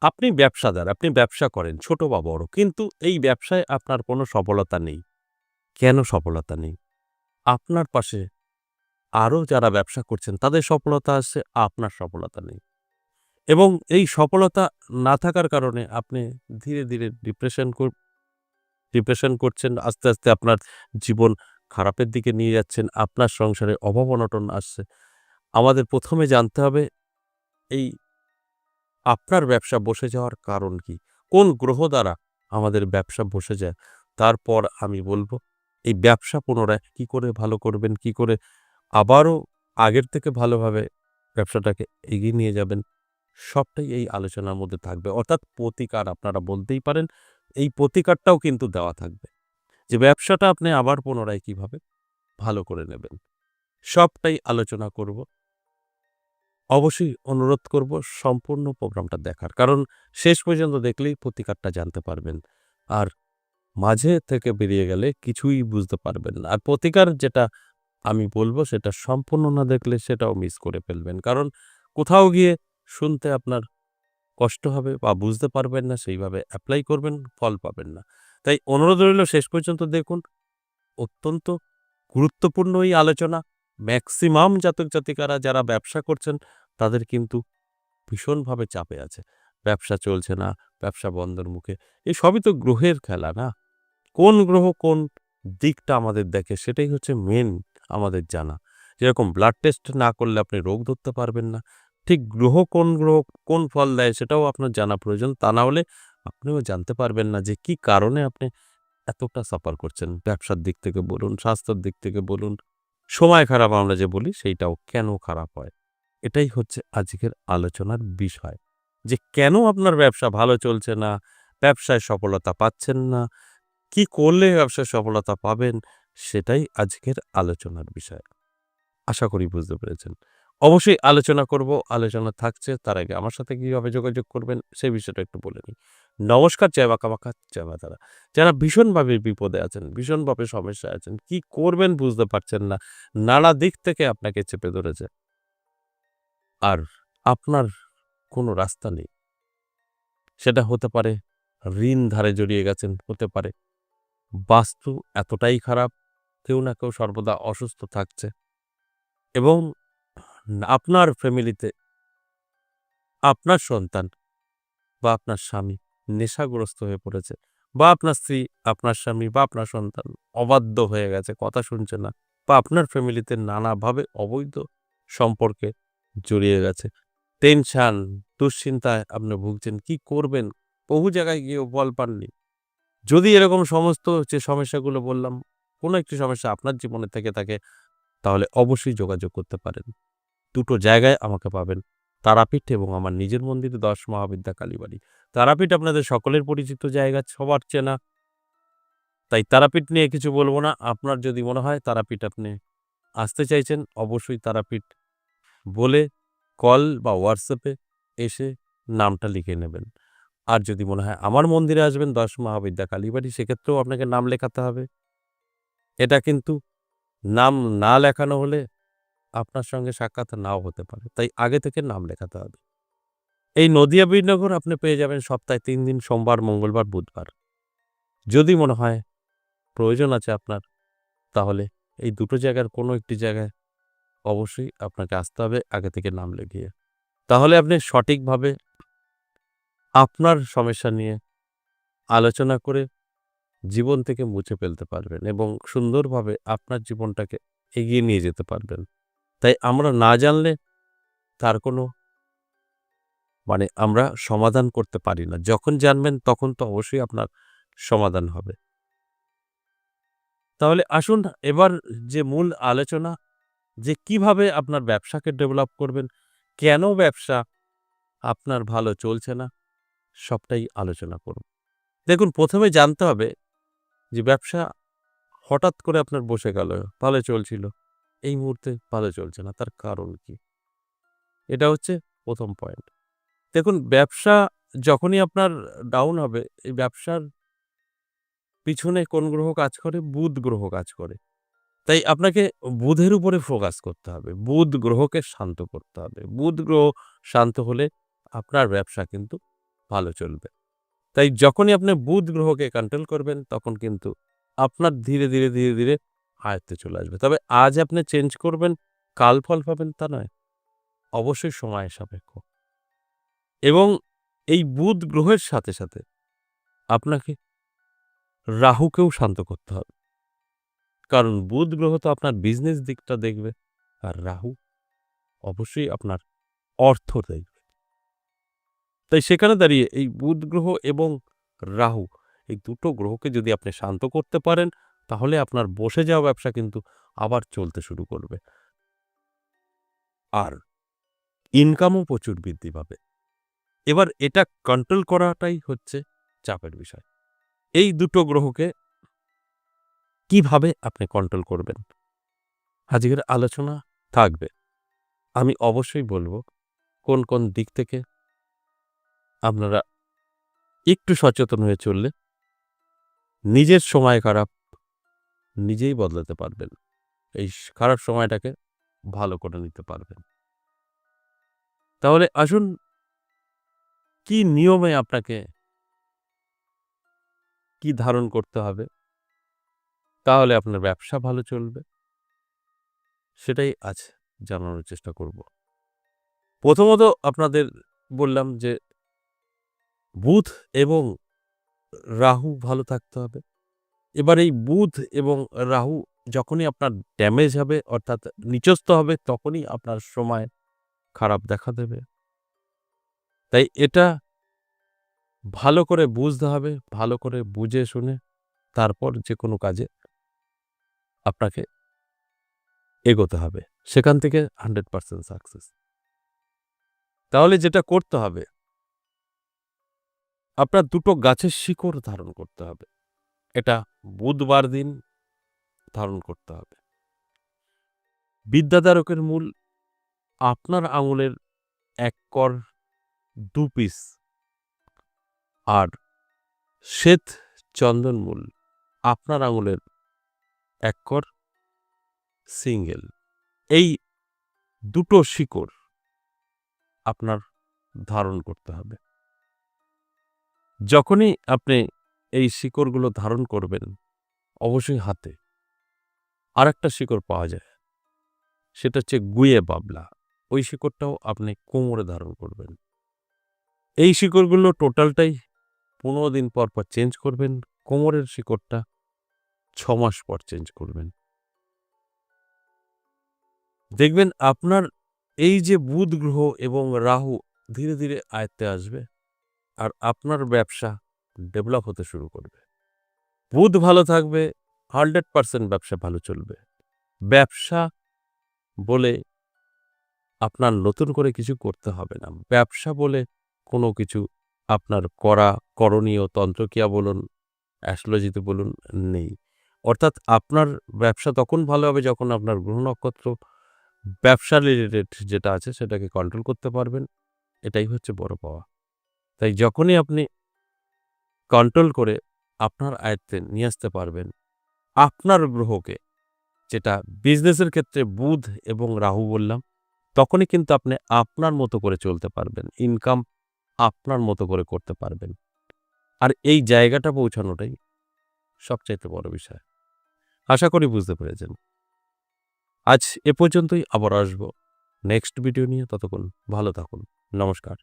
আপনি ব্যবসাদার, আপনি ব্যবসা করেন ছোট বা বড়। কিন্তু এই ব্যবসায় আপনার কোনো সফলতা নেই। কেন সফলতা নেই? আপনার পাশে আরো যারা ব্যবসা করছেন তাদের সফলতা আসছে, আপনার সফলতা নেই। এবং এই সফলতা না থাকার কারণে আপনি ধীরে, ধীরে ডিপ্রেশন করছেন। আস্তে, আস্তে আপনার জীবন খারাপের দিকে নিয়ে যাচ্ছেন। আপনার সংসারে অভাব-অনটন আসছে। আমাদের ১ম এ জানতে হবে এই আপনার ব্যবসা বসে যাওয়ার কারণ কি? কোন গ্রহ দ্বারা আমাদের ব্যবসা বসে যায়? তারপর আমি বলব এই ব্যবসা পুনরায় কি করে ভালো করবেন, কি করে আবারও আগের থেকে ভালোভাবে ব্যবসাটাকে এগিয়ে নিয়ে যাবেন, সবটাই এই আলোচনার মধ্যে থাকবে। অর্থাৎ প্রতিকার আপনারা বলতেই পারেন। এই প্রতিকারটাও কিন্তু দেওয়া থাকবে। যে ব্যবসাটা আপনি আবার পুনরায় কিভাবে ভালো করে নেবেন। সবটাই আলোচনা করব। অবশ্যই অনুরোধ করব সম্পূর্ণ প্রোগ্রামটা দেখার। কারণ শেষ পর্যন্ত দেখলেই প্রতিকারটা জানতে পারবেন। আর মাঝে থেকে বেরিয়ে গেলে কিছুই বুঝতে পারবেন না। আর প্রতিকার যেটা আমি বলব সেটা সম্পূর্ণ না দেখলে সেটাও মিস করে ফেলবেন। কারণ কোথাও গিয়ে শুনতে আপনার কষ্ট হবে বা বুঝতে পারবেন না, সেইভাবে এপ্লাই করবেন, ফল পাবেন না। তাই অনুরোধ রইল শেষ পর্যন্ত দেখুন। অত্যন্ত গুরুত্বপূর্ণ এই আলোচনা। মেক্সিমাম জাতক-জাতিকারা যারা ব্যবসা করছেন তাদের কিন্তু ভীষণভাবে চাপে আছে। ব্যবসা চলছে না, ব্যবসা বন্ধের মুখে। এই সবই তো গ্রহের খেলা না? কোন গ্রহ কোন দিকটা আমাদের দেখে সেটাই হচ্ছে মেইন আমাদের জানা। যেরকম ব্লাড টেস্ট না করলে আপনি রোগ ধরতে পারবেন না। ঠিক গ্রহ কোন ফল দেয় সেটাও আপনার জানা প্রয়োজন। তা না হলে আপনিও জানতে পারবেন না যে কি কারণে আপনি এতটা সাফার করছেন। ব্যবসার দিক থেকে বলুন, স্বাস্থ্যের দিক থেকে বলুন, সময় খারাপ আমরা যে বলি সেইটাও কেন খারাপ হয়? এটাই হচ্ছে আজকের আলোচনার বিষয়। যে কেন আপনার ব্যবসা ভালো চলছে না, ব্যবসায় সফলতা পাচ্ছেন না, কি করলে ব্যবসায় সফলতা পাবেন সেটাই আজকের আলোচনার বিষয়। আশা করি বুঝতে পেরেছেন। অবশ্যই আলোচনা করব, আলোচনা থাকছে। তার আগে আমার সাথে কিভাবে যোগাযোগ করবেন সেই বিষয়টা একটু বলে নিই। নমস্কার, জয় মা কামাখ্যা, জয় মা তারা। যারা ভীষণভাবে বিপদে আছেন, ভীষণভাবে সমস্যায় আছেন, কি করবেন বুঝতে পারছেন না, নানা দিক থেকে আপনাকে চেপে ধরেছে। আর আপনার কোনো রাস্তা নেই। সেটা হতে পারে ঋণ ধারে জড়িয়ে গেছেন, হতে পারে বাস্তু এতটাই খারাপ, কেউ না কেউ সর্বদা অসুস্থ থাকছে এবং আপনার ফ্যামিলিতে আপনার সন্তান বা আপনার স্বামী নেশাগ্রস্ত হয়ে পড়েছে বা আপনার স্ত্রী, আপনার স্বামী বা আপনার সন্তান অবাধ্য হয়ে গেছে, কথা শুনছে না বা আপনার ফ্যামিলিতে নানাভাবে অবৈধ সম্পর্কে জড়িয়ে গেছে। টেনশন, দুশ্চিন্তায় আপনি ভুগছেন। কি করবেন? বহু জায়গায় গিয়েও বল পাননি। যদি এরকম সমস্ত যে সমস্যাগুলো বললাম, কোনো একটি সমস্যা আপনার জীবনে থেকে থাকে, তাহলে অবশ্যই যোগাযোগ করতে পারেন। দুটো জায়গায় আমাকে পাবেন। তারাপীঠ এবং আমার নিজের মন্দির ১০ মহাবিদ্যা কালীবাড়ি। তারাপীঠ আপনাদের সকলের পরিচিত জায়গা, সবার চেনা। তাই তারাপীঠ নিয়ে কিছু বলব না। আপনার যদি মনে হয় তারাপীঠ আপনি আসতে চাইছেন, অবশ্যই তারাপীঠ বলে কল বা হোয়াটসঅ্যাপে এসে নামটা লিখে নেবেন। আর যদি মনে হয় আমার মন্দিরে আসবেন ১০ মহাবিদ্যা কালীবাড়ি, সেক্ষেত্রেও আপনাকে নাম লেখাতে হবে। এটা কিন্তু নাম না লেখানো হলে আপনার সঙ্গে সাক্ষাৎ নাও হতে পারে। তাই আগে থেকে নাম লেখাতে হবে। এই নদিয়া বীরনগর আপনি পেয়ে যাবেন সপ্তাহে ৩ দিন সোমবার, মঙ্গলবার, বুধবার। যদি মনে হয় প্রয়োজন আছে আপনার, তাহলে এই দুটো জায়গার কোনো একটি জায়গায় অবশ্যই আপনাকে আসতে হবে আগে থেকে নাম লিখিয়ে। তাহলে আপনি সঠিকভাবে আপনার সমস্যা নিয়ে আলোচনা করে জীবন থেকে মুছে ফেলতে পারবেন এবং সুন্দরভাবে আপনার জীবনটাকে এগিয়ে নিয়ে যেতে পারবেন। তাই আমরা না জানলে তার কোনো আমরা সমাধান করতে পারি না। যখন জানবেন তখন তো অবশ্যই আপনার সমাধান হবে। তাহলে আসুন এবার যে মূল আলোচনা যে কিভাবে আপনার ব্যবসাকে ডেভেলপ করবেন, কেন ব্যবসা আপনার ভালো চলছে না, সবটাই আলোচনা করব। দেখুন ১ম এ জানতে হবে যে ব্যবসা হঠাৎ করে আপনার বসে গেল, ভালো চলছিল। এই মুহূর্তে ভালো চলছে না। তার কারণ কি? এটা হচ্ছে ১ম পয়েন্ট। দেখুন ব্যবসা যখনই আপনার ডাউন হবে, এই ব্যবসার পিছনে কোন গ্রহ কাজ করে? বুধ গ্রহ কাজ করে। তাই আপনাকে বুধের উপরে ফোকাস করতে হবে। বুধ গ্রহকে শান্ত করতে হবে। বুধ গ্রহ শান্ত হলে আপনার ব্যবসা কিন্তু ভালো চলবে। তাই যখনই আপনি বুধ গ্রহকে কন্ট্রোল করবেন তখন কিন্তু আপনার ধীরে ধীরে আয়ত্তে চলে আসবে। তবে আজ আপনি চেঞ্জ করবেন, কাল ফল পাবেন তা নয়। অবশ্যই সময় সাপেক্ষ। এবং এই বুধ গ্রহের সাথে আপনাকে রাহুকেও শান্ত করতে হবে। কারণ বুধ গ্রহ তো আপনার বিজনেস দিকটা দেখবে, আর রাহু অবশ্যই আপনার অর্থ দেখবে। তাই সেখানে দাঁড়িয়ে এই বুধ গ্রহ এবং রাহু, এই দুটো গ্রহকে যদি আপনি শান্ত করতে পারেন, তাহলে আপনার বসে যাওয়া ব্যবসা কিন্তু আবার চলতে শুরু করবে। আর ইনকামও প্রচুর বৃদ্ধি পাবে। এবার এটা কন্ট্রোল করাটাই হচ্ছে চাপের বিষয়। এই দুটো গ্রহকে কিভাবে আপনি কন্ট্রোল করবেন? আজকের আলোচনা থাকবে। আমি অবশ্যই বলব কোন দিক থেকে আপনারা একটু সচেতন হয়ে চললে নিজের সময় খারাপ নিজেই বদলাতে পারবেন। এই খারাপ সময়টাকে ভালো করে নিতে পারবেন। তাহলে আসুন কি নিয়মে আপনাকে কি ধারণ করতে হবে, তাহলে আপনার ব্যবসা ভালো চলবে, সেটাই আজ জানানোর চেষ্টা করব। প্রথমত আপনাদের বললাম যে বুধ এবং রাহু ভালো থাকতে হবে। এবার এই বুধ এবং রাহু যখনই আপনার ড্যামেজ হবে অর্থাৎ নিচস্থ হবে তখনই আপনার সময় খারাপ দেখা দেবে। তাই এটা ভালো করে বুঝতে হবে, ভালো করে বুঝে শুনে তারপর যেকোনো কাজে আপনাকে এগোতে হবে। সেখান থেকে 100% সাকসেস। তাহলে যেটা করতে হবে, আপনার দুটো গাছের শিকড় ধারণ করতে হবে। এটা বুধবার দিন ধারণ করতে হবে। বিদ্যাধারকের মূল আপনার আঙুলের ১ কর ২ পিস আর শ্বেত চন্দনমূল আপনার আঙুলের ১ কর সিঙ্গেল। এই দুটো শিকড় আপনার ধারণ করতে হবে। যখনই আপনি এই শিকড়গুলো ধারণ করবেন, অবশ্যই হাতে আরেকটা শিকড় পাওয়া যায়। সেটা হচ্ছে গুয়ে বাবলা। ওই শিকড়টাও আপনি কোমরে ধারণ করবেন। এই শিকড়গুলো টোটালটাই ১৫ দিন পর চেঞ্জ করবেন। কোমরের শিকড়টা ৬ মাস পর চেঞ্জ করবেন। দেখবেন আপনার এই যে বুধ গ্রহ এবং রাহু ধীরে আয়ত্তে আসবে আর আপনার ব্যবসা ডেভেলপ হতে শুরু করবে। বুধ ভালো থাকবে, 100% ব্যবসা ভালো চলবে। ব্যবসা বলে আপনার নতুন করে কিছু করতে হবে না। ব্যবসা বলে কোনো কিছু আপনার করণীয় তন্ত্রক্রিয়া বলুন, অ্যাস্ট্রোলজিতে বলুন নেই। অর্থাৎ আপনার ব্যবসা তখন ভালো হবে যখন আপনার গ্রহ নক্ষত্র ব্যবসা রিলেটেড যেটা আছে সেটাকে কন্ট্রোল করতে পারবেন। এটাই হচ্ছে বড় পাওয়া। তাই যখনই আপনি কন্ট্রোল করে আপনার আয়ত্তে নিয়ে আসতে পারবেন, আপনার গ্রহকে যেটা বিজনেসের ক্ষেত্রে বুধ এবং রাহু বললাম, তখনই কিন্তু আপনি আপনার মতো করে চলতে পারবেন। ইনকাম আপনার মতো করে করতে পারবেন। আর এই জায়গাটা পৌঁছানোটাই সবচাইতে বড় বিষয়। আশা করি বুঝতে পেরেছেন। আজ এ পর্যন্তই, আবার আসবো নেক্সট ভিডিও নিয়ে। ততক্ষণ ভালো থাকুন। নমস্কার।